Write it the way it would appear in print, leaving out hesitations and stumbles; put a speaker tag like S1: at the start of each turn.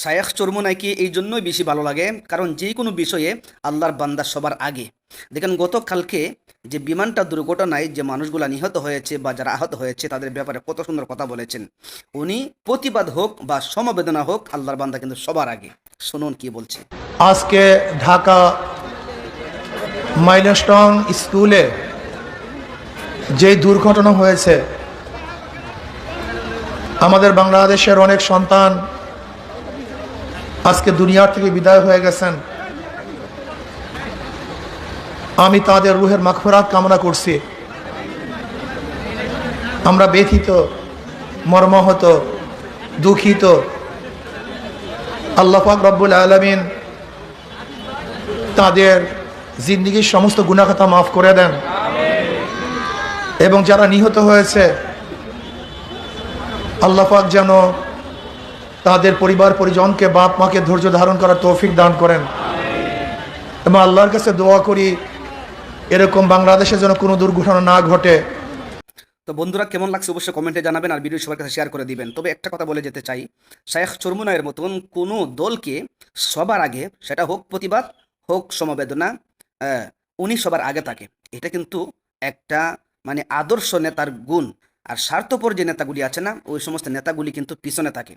S1: শায়েখ চরমোনাইকে এই জন্যই বেশি ভালো লাগে, কারণ যে কোনো বিষয়ে আল্লাহর বান্দা সবার আগে। দেখেন গতকালকে যে বিমানটা দুর্ঘটনায় যে মানুষগুলা নিহত হয়েছে বা যারা আহত হয়েছে তাদের ব্যাপারে কত সুন্দর কথা বলেছেন উনি। প্রতিবাদ হোক বা সমবেদনা হোক, আল্লাহর বান্দা কিন্তু সবার আগে। শুনুন কি বলছে।
S2: আজকে ঢাকা মাইলস্টোন স্কুলে যে দুর্ঘটনা হয়েছে, আমাদের বাংলাদেশের অনেক সন্তান আজকে দুনিয়ার থেকে বিদায় হয়ে গেছেন। আমি তাদের রুহের মাগফিরাত কামনা করছি। আমরা ব্যথিত, মর্মাহত, দুঃখিত। আল্লাহ পাক রব্বুল আলামিন তাদের জিন্দেগির সমস্ত গুনাহ খাতা মাফ করে দেন, এবং যারা নিহত হয়েছে আল্লাহ পাক যেন তাদের পরিবার পরিজনকে, বাপ মাকে ধৈর্য ধারণ করার তৌফিক দান করেন। এবং আল্লাহর কাছে দোয়া করি এরকম বাংলাদেশে যেন কোনো দুর্ঘটনা না ঘটে।
S1: তো বন্ধুরা, কেমন লাগছে অবশ্যই কমেন্টে জানাবেন, আর ভিডিও সবার কাছে শেয়ার করে দিবেন। তবে একটা কথা বলে যেতে চাই, শায়েখ চরমোনাইয়ের মতন কোনো দলকে সবার আগে, সেটা হোক প্রতিবাদ হোক সমবেদনা, উনি সবার আগে থাকে। এটা কিন্তু একটা মানে আদর্শ নেতার গুণ। আর স্বার্থপর যে নেতাগুলি আছে না, ওই সমস্ত নেতাগুলি কিন্তু পিছনে থাকে।